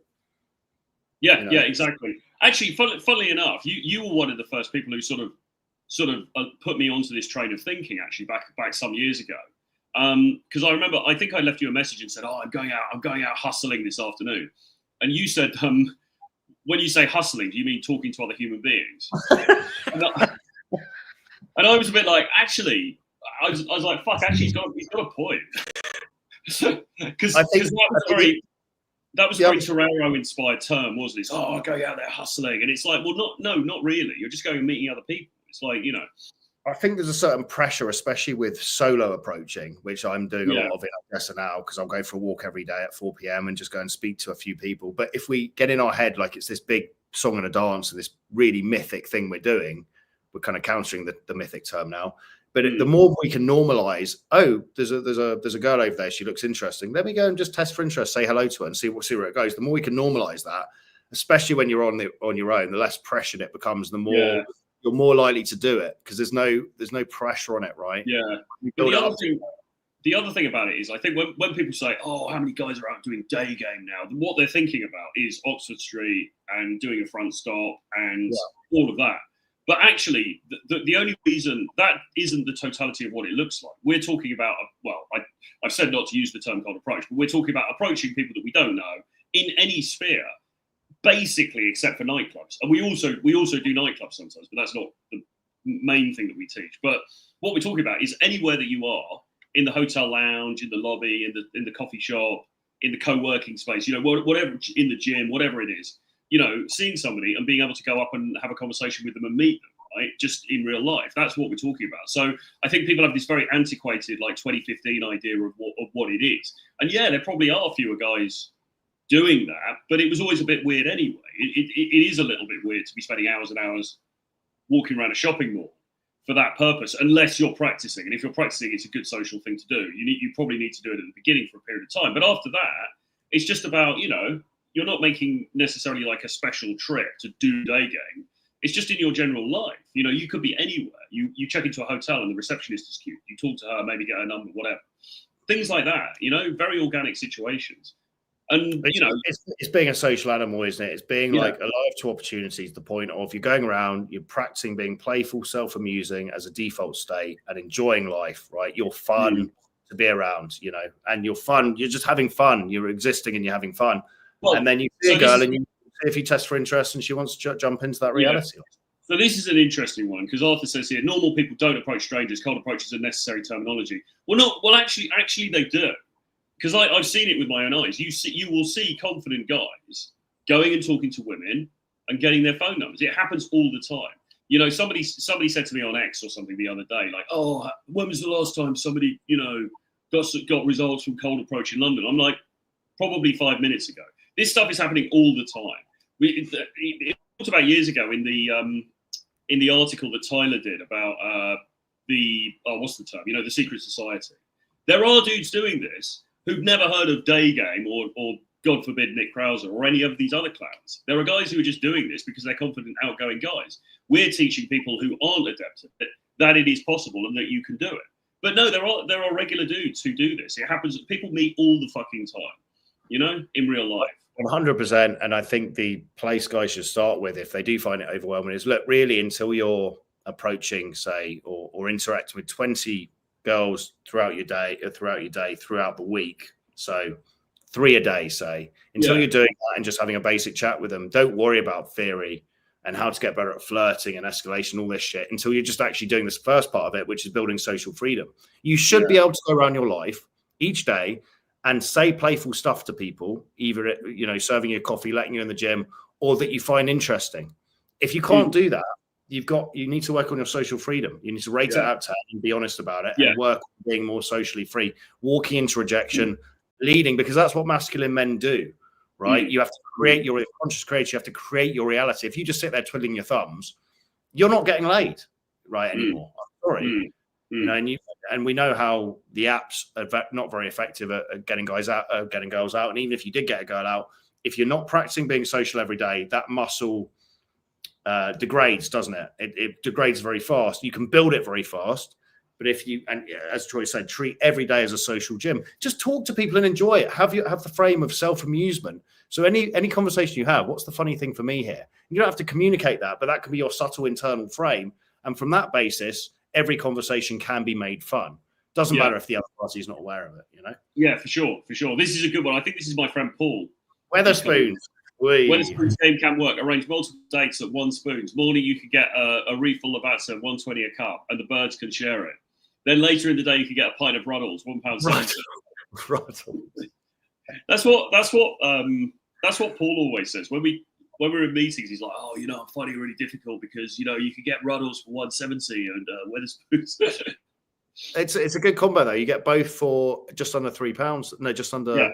Yeah, exactly. Actually, funnily enough, you were one of the first people who sort of put me onto this train of thinking. Actually, back some years ago. Because I remember, I think I left you a message and said, I'm going out hustling this afternoon. And you said, when you say hustling, do you mean talking to other human beings? and I was a bit like, actually, I was like, fuck, actually, he's got a point. Because that was a very Torero-inspired term, wasn't it? It's, going out there hustling. And it's like, well, not really. You're just going and meeting other people. It's like, I think there's a certain pressure, especially with solo approaching, which I'm doing a lot of it, I guess, now, because I'll go for a walk every day at 4 p.m. and just go and speak to a few people. But if we get in our head like it's this big song and a dance and this really mythic thing we're doing, we're kind of countering the mythic term now. But the more we can normalize, there's a girl over there, she looks interesting. Let me go and just test for interest, say hello to her and see where it goes. The more we can normalize that, especially when you're on your own, the less pressured it becomes, the more you're more likely to do it, because there's no pressure on it, right? Yeah. The other thing about it is, I think when people say, how many guys are out doing day game now, what they're thinking about is Oxford Street and doing a front stop and all of that. But actually, the only reason that isn't the totality of what it looks like. We're talking about, I've said not to use the term cold approach, but we're talking about approaching people that we don't know in any sphere, basically, except for nightclubs. And we also do nightclubs sometimes, but that's not the main thing that we teach. But what we're talking about is anywhere that you are, in the hotel lounge, in the lobby, in the coffee shop, in the co-working space, whatever, in the gym, whatever it is, seeing somebody and being able to go up and have a conversation with them and meet them, right? Just in real life. That's what we're talking about. So I think people have this very antiquated, like 2015 idea of what it is. And there probably are fewer guys doing that, but it was always a bit weird anyway. It is a little bit weird to be spending hours and hours walking around a shopping mall for that purpose, unless you're practicing. And if you're practicing, it's a good social thing to do. You probably need to do it at the beginning for a period of time. But after that, it's just about, you're not making necessarily like a special trip to do day game. It's just in your general life. You know, you could be anywhere. You check into a hotel and the receptionist is cute. You talk to her, maybe get her number, whatever. Things like that, you know, very organic situations. And, you know, it's being a social animal, isn't it? It's being like alive to opportunities. The point of you're going around, you're practicing being playful, self-amusing as a default state and enjoying life, right? You're fun to be around, you know, and you're fun. You're just having fun. You're existing and you're having fun. Well, and then you see a girl and you see if you test for interest and she wants to jump into that reality. So this is an interesting one because Arthur says here, normal people don't approach strangers. Cold approach is a necessary terminology. Well, actually they do. Because I've seen it with my own eyes. You will see confident guys going and talking to women and getting their phone numbers. It happens all the time. You know, somebody said to me on X or something the other day, like, "Oh, when was the last time somebody, you know, got results from cold approach in London?" I'm like, probably 5 minutes ago. This stuff is happening all the time. It talked about years ago in the article that Tyler did about what's the term? You know, the secret society. There are dudes doing this who've never heard of Day Game or God forbid, Nick Krauser or any of these other clowns. There are guys who are just doing this because they're confident, outgoing guys. We're teaching people who aren't adept at it that it is possible and that you can do it. But no, there are regular dudes who do this. It happens. People meet all the fucking time, you know, in real life. 100%. And I think the place guys should start with, if they do find it overwhelming, is look, really, until you're approaching, say, or interacting with 20 girls throughout your day, throughout the week. So 3 a day, say, until you're doing that and just having a basic chat with them. Don't worry about theory and how to get better at flirting and escalation, all this shit, until you're just actually doing this first part of it, which is building social freedom. You should be able to go around your life each day and say playful stuff to people, either, you know, serving you coffee, letting you in the gym, or that you find interesting. If you can't do that, you need to work on your social freedom. You need to rate it out of 10 and be honest about it and work on being more socially free, walking into rejection, leading, because that's what masculine men do, right? You have to create your conscious creator. You have to create your reality. If you just sit there twiddling your thumbs, you're not getting laid right anymore. I'm sorry. You know, and we know how the apps are not very effective at getting guys out, getting girls out. And even if you did get a girl out, if you're not practicing being social every day, that muscle degrades, doesn't it? It degrades very fast. You can build it very fast, but if you, and as Troy said, treat every day as a social gym. Just talk to people and enjoy it. Have the frame of self-amusement. So any conversation you have, what's the funny thing for me here? You don't have to communicate that, but that can be your subtle internal frame. And from that basis, every conversation can be made fun. Doesn't matter if the other party is not aware of it, you know? Yeah, for sure. This is a good one. I think this is my friend Paul. Wetherspoons. Wetherspoons game can work. Arrange multiple dates at One Spoons. Morning, you could get a refill of Atza, $1.20 a cup, and the birds can share it. Then later in the day, you could get a pint of Ruddles, £1.70. Ruddles. That's what Paul always says when we're in meetings. He's like, "Oh, you know, I'm finding it really difficult because you know you could get Ruddles for $1.70 and Wetherspoons." It's a good combo though. You get both for just under £3. No, just under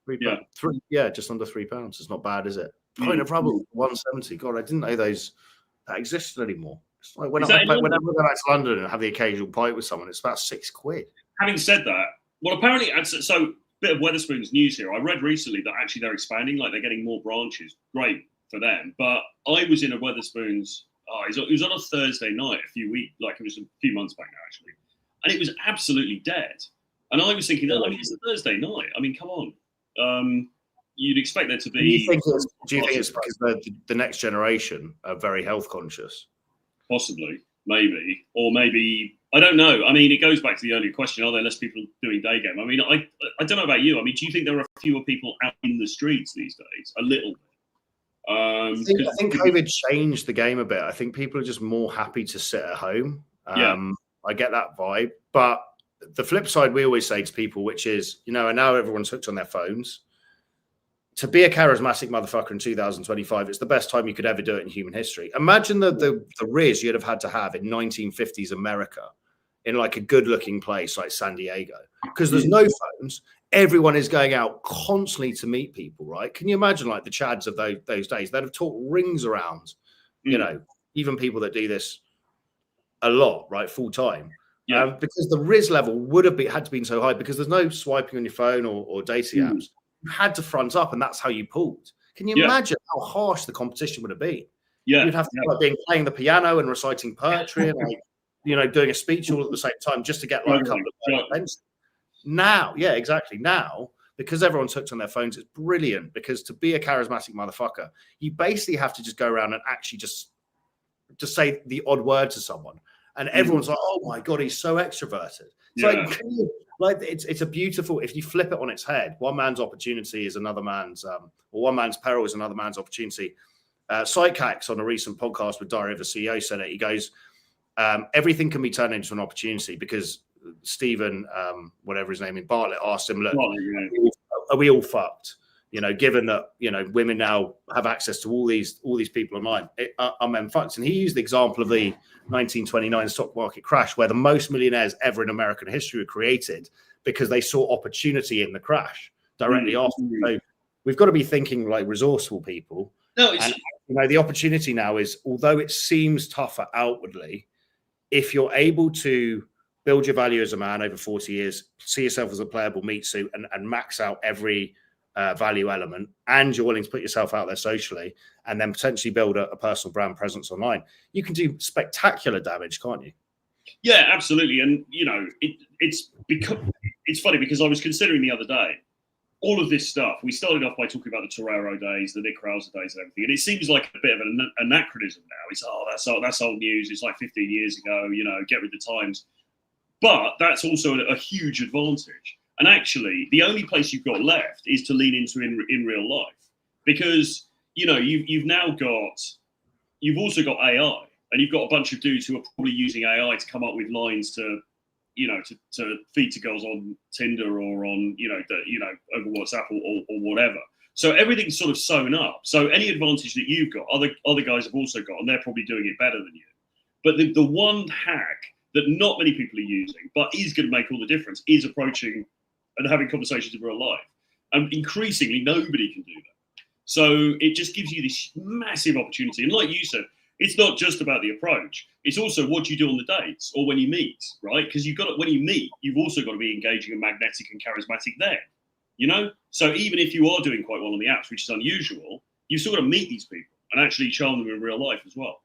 £3. Just under £3. It's not bad, is it? Pint of Ruddles, $1.70. God, I didn't know that existed anymore. It's like whenever I go back to London and have the occasional pint with someone, it's about £6. Having said that, well, apparently, so bit of Wetherspoons news here. I read recently that actually they're expanding, like they're getting more branches. Great for them. But I was in a Wetherspoons. It was on a Thursday night it was a few months back now, actually, and it was absolutely dead. And I was thinking, it's a Thursday night. I mean, come on. You'd expect there to be. Do you think it's because the next generation are very health conscious? Possibly, maybe, or maybe I don't know. I mean, it goes back to the earlier question: are there less people doing day game? I mean, I don't know about you. I mean, do you think there are fewer people out in the streets these days? A little bit. I think COVID changed the game a bit. I think people are just more happy to sit at home. I get that vibe, but the flip side we always say to people, which is, you know, and now everyone's hooked on their phones. To be a charismatic motherfucker in 2025, it's the best time you could ever do it in human history. Imagine the riz you'd have had to have in 1950s America in like a good-looking place like San Diego, because there's no phones. Everyone is going out constantly to meet people, right? Can you imagine like the Chads of those days? They'd have taught rings around, you know, even people that do this a lot, right, full time. Because the riz level would have had to been so high because there's no swiping on your phone or dating apps. You had to front up, and that's how you pulled. Can you imagine how harsh the competition would have been? Yeah. You'd have to like being playing the piano and reciting poetry and like, you know, doing a speech all at the same time just to get like a couple of events. Now, yeah, exactly. Now, because everyone's hooked on their phones, it's brilliant because to be a charismatic motherfucker, you basically have to just go around and actually just say the odd word to someone. And everyone's like, oh my God, he's so extroverted. It's like it's a beautiful, if you flip it on its head, one man's opportunity is another man's, or one man's peril is another man's opportunity. Psychax on a recent podcast with Diary of a CEO said it. He goes, everything can be turned into an opportunity because Stephen, whatever his name is, Bartlett asked him, look, are we all fucked? You know, given that, you know, women now have access to all these people online, are men fucked? And he used the example of the 1929 stock market crash, where the most millionaires ever in American history were created because they saw opportunity in the crash directly after. So we've got to be thinking like resourceful people. No, and you know, the opportunity now is, although it seems tougher outwardly, if you're able to build your value as a man over 40 years, see yourself as a playable meat suit and max out every value element, and you're willing to put yourself out there socially and then potentially build a personal brand presence online, you can do spectacular damage, can't you? Yeah, absolutely. And, you know, it's funny because I was considering the other day, all of this stuff, we started off by talking about the Torero days, the Nick Krauser days and everything. And it seems like a bit of an anachronism now. It's, that's old news. It's like 15 years ago, you know, get with the times. But that's also a huge advantage. And actually, the only place you've got left is to lean into in real life. Because, you know, you've also got AI. And you've got a bunch of dudes who are probably using AI to come up with lines to, you know, to feed to girls on Tinder or on, over WhatsApp or whatever. So everything's sort of sewn up. So any advantage that you've got, other guys have also got, and they're probably doing it better than you. But the one hack that not many people are using, but is going to make all the difference, is approaching and having conversations in real life. And increasingly, nobody can do that. So it just gives you this massive opportunity. And like you said, it's not just about the approach. It's also what you do on the dates or when you meet, right? Because when you meet, you've also got to be engaging and magnetic and charismatic there, you know? So even if you are doing quite well on the apps, which is unusual, you've still got to meet these people and actually charm them in real life as well.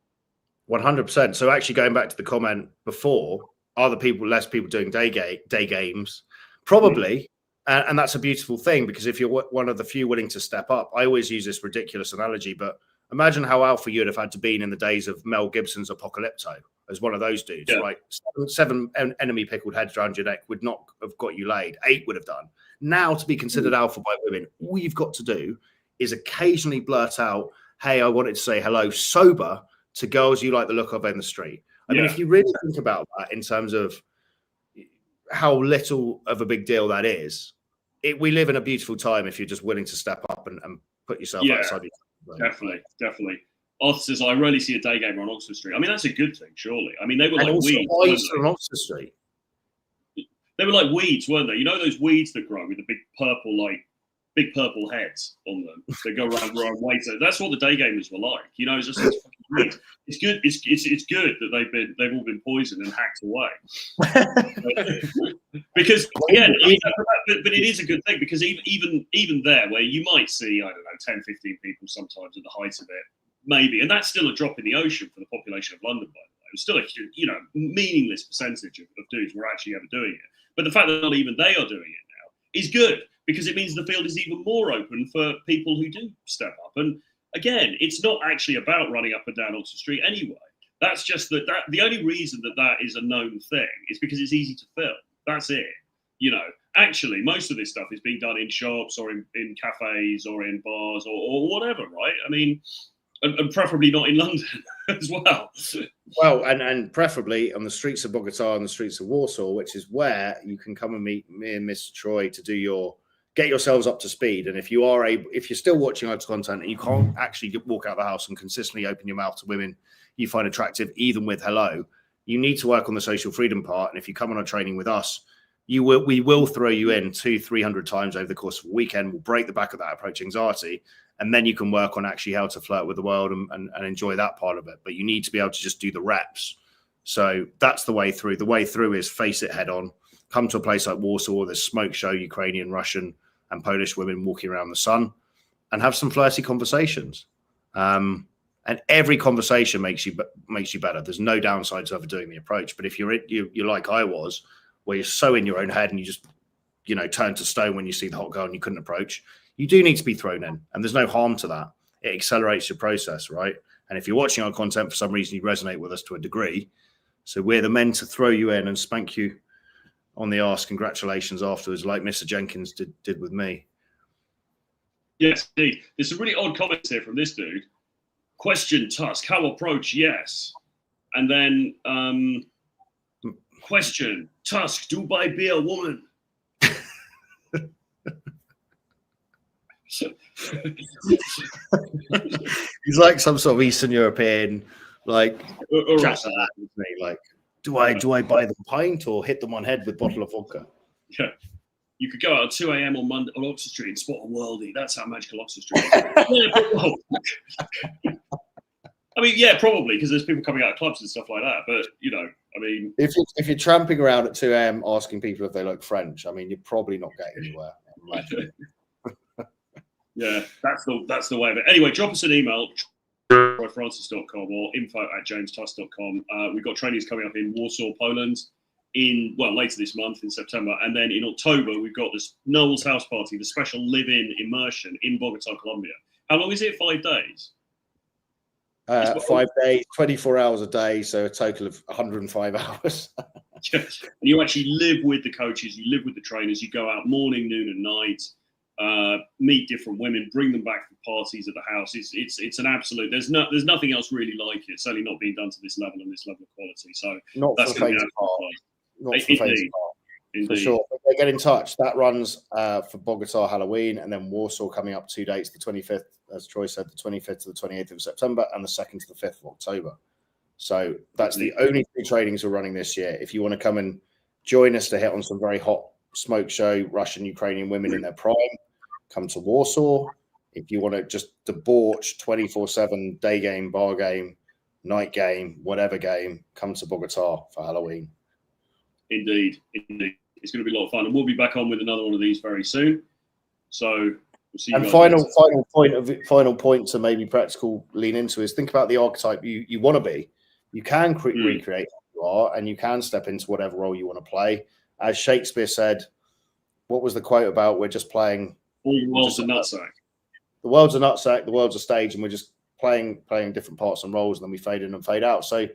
100%. So actually going back to the comment before, are less people doing day games? Probably. And that's a beautiful thing, because if you're one of the few willing to step up, I always use this ridiculous analogy, but imagine how alpha you'd have had to be in the days of Mel Gibson's Apocalypto as one of those dudes, right? Seven enemy pickled heads around your neck would not have got you laid. 8 would have done. Now, to be considered alpha by women, all you've got to do is occasionally blurt out, hey, I wanted to say hello sober to girls you like the look of in the street. I mean, if you really think about that in terms of how little of a big deal that is, we live in a beautiful time if you're just willing to step up and put yourself outside your Definitely. Arthur says, I rarely see a day gamer on Oxford Street. I mean, that's a good thing, surely. I mean, they were like weeds. On Oxford Street. They were like weeds, weren't they? You know those weeds that grow with the big purple heads on them that go around growing weight. That's what the day gamers were like. You know, it's just fucking weird. It's good. It's good that they've all been poisoned and hacked away. Because again, but it is a good thing, because even there, where you might see, I don't know, 10, 15 people sometimes at the height of it, maybe, and that's still a drop in the ocean for the population of London, by the way. It's still a meaningless percentage of dudes who are actually ever doing it. But the fact that not even they are doing it now is good, because it means the field is even more open for people who do step up. And again, it's not actually about running up and down Oxford Street anyway. That's just that the only reason that is a known thing is because it's easy to film. That's it. You know, actually, most of this stuff is being done in shops or in cafes or in bars or whatever, right? I mean, and preferably not in London as well. Well, and preferably on the streets of Bogota and the streets of Warsaw, which is where you can come and meet me and Mr. Troy to get yourselves up to speed. And if you're still watching our content and you can't actually walk out of the house and consistently open your mouth to women you find attractive, even with hello, you need to work on the social freedom part. And if you come on a training with us, we will throw you in 200-300 times over the course of a weekend. We'll break the back of that approach anxiety. And then you can work on actually how to flirt with the world and enjoy that part of it. But you need to be able to just do the reps. So that's the way through. The way through is face it head on. Come to a place like Warsaw, there's smoke show, Ukrainian, Russian, and Polish women walking around the sun, and have some flirty conversations. And every conversation makes you better. There's no downside to ever doing the approach. But if you're like I was, where you're so in your own head and you just, turn to stone when you see the hot girl and you couldn't approach, you do need to be thrown in. And there's no harm to that. It accelerates your process, right? And if you're watching our content for some reason, you resonate with us to a degree. So we're the men to throw you in and spank you on the arse. Congratulations afterwards, like Mr. Jenkins did with me. Yes, indeed. There's some really odd comments here from this dude. Question, Tusk, how approach? Yes. And then question, Tusk, Dubai be a woman? He's like some sort of Eastern European, like, do I buy them pint or hit them on head with bottle of vodka? Yeah. You could go out at 2 a.m. on Monday on Oxford Street and spot a worldie. That's how magical Oxford Street is. I mean, yeah, probably, because there's people coming out of clubs and stuff like that. But, if you're tramping around at 2 a.m. asking people if they look French, I mean, you're probably not getting anywhere. Yeah, that's the way of it. Anyway, drop us an email, francis.com or info@jamestusk.com. We've got trainings coming up in Warsaw, Poland, later this month in September, and then in October we've got this Noel's house party, the special live-in immersion in Bogota, Colombia. How long is it? 5 days? 5 days, 24 hours a day, so a total of 105 hours. Yes. And you actually live with the coaches, you live with the trainers, you go out morning, noon, and night, meet different women, bring them back for parties at the house. It's an absolute. There's nothing else really like it. Certainly not being done to this level and this level of quality. So not that's going to be not for sure. But get in touch. That runs for Bogota Halloween, and then Warsaw coming up 2 dates: the 25th, as Troy said, the 25th to the 28th of September, and the 2nd to the 5th of October. So that's the only 2 trainings we're running this year. If you want to come and join us to hit on some very hot smoke show Russian Ukrainian women in their prime, come to Warsaw. If you want to just debauch 24/7 day game, bar game, night game, whatever game, come to Bogota for Halloween. Indeed. It's going to be a lot of fun, and we'll be back on with another one of these very soon. So we'll see you. And final point to maybe practical lean into is think about the archetype you want to be. You can recreate who you are, and you can step into whatever role you want to play. As Shakespeare said, what was the quote about? We're just playing. All the world's a nutsack. The world's a nutsack. The world's a stage, and we're just playing different parts and roles, and then we fade in and fade out. So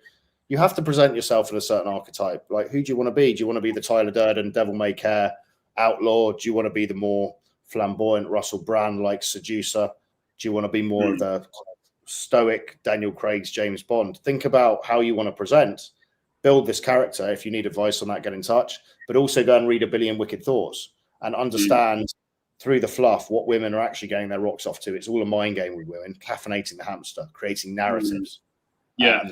you have to present yourself in a certain archetype. Like, who do you want to be? Do you want to be the Tyler Durden, devil may care, outlaw? Do you want to be the more flamboyant Russell Brand like seducer? Do you want to be more of the stoic Daniel Craig's James Bond? Think about how you want to present. Build this character. If you need advice on that, get in touch. But also go and read A Billion Wicked Thoughts and understand through the fluff what women are actually getting their rocks off to. It's all a mind game with women, caffeinating the hamster, creating narratives. Yeah,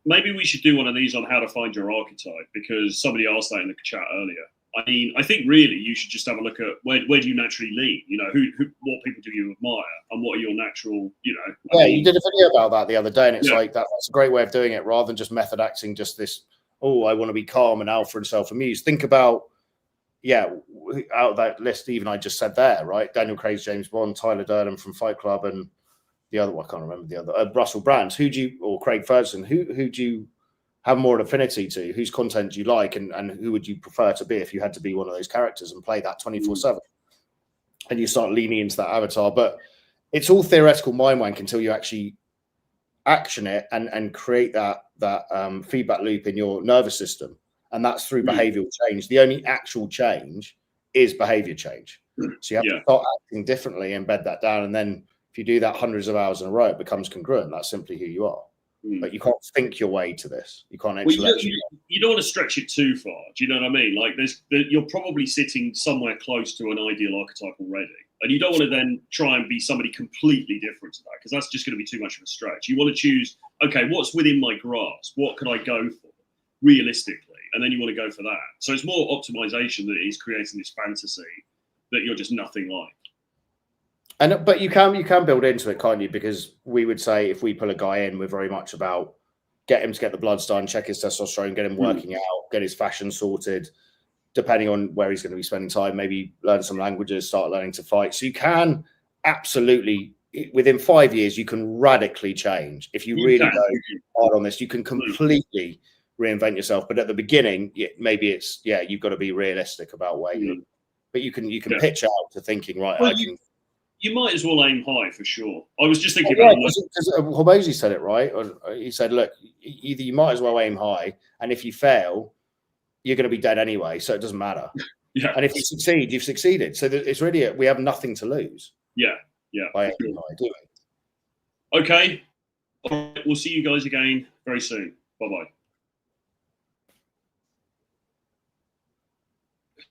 maybe we should do one of these on how to find your archetype, because somebody asked that in the chat earlier. I mean, I think really you should just have a look at where do you naturally lean? What people do you admire, and what are your natural, you did a video about that the other day, and it's like that's a great way of doing it, rather than just method acting, just this, I want to be calm and alpha and self-amused. Think about, out of that list, even I just said there, right? Daniel Craig's James Bond, Tyler Durden from Fight Club, and the other one, I can't remember the other, Russell Brand. Or Craig Ferguson, who do you have more affinity to? Whose content do you like, and who would you prefer to be if you had to be one of those characters and play that 24/7? And you start leaning into that avatar. But it's all theoretical mind wank until you actually action it and create that feedback loop in your nervous system. And that's through behavioral change. The only actual change is behavior change. So you have to start acting differently, embed that down, and then if you do that hundreds of hours in a row, it becomes congruent. That's simply who you are. But you can't think your way to this. You can't. You don't want to stretch it too far. Do you know what I mean? Like, you're probably sitting somewhere close to an ideal archetype already, and you don't want to then try and be somebody completely different to that, because that's just going to be too much of a stretch. You want to choose, okay, what's within my grasp? What could I go for realistically? And then you want to go for that. So it's more optimization than it is creating this fantasy that you're just nothing like. But you can build into it, can't you? Because we would say if we pull a guy in, we're very much about get him to get the bloods done, check his testosterone, get him working out, get his fashion sorted, depending on where he's going to be spending time, maybe learn some languages, start learning to fight. So you can absolutely within 5 years, you can radically change. If you really go hard on this, you can completely reinvent yourself. But at the beginning, maybe it's, you've got to be realistic about where you, but you can pitch out to thinking, right, well, I can. You might as well aim high for sure. I was just thinking about because Hormozy said it, right? He said, look, either you might as well aim high, and if you fail, you're going to be dead anyway, so it doesn't matter. Yeah. And if you succeed, you've succeeded. So it's really, we have nothing to lose. Yeah. By aiming high, do it. Okay. All right. We'll see you guys again very soon. Bye-bye.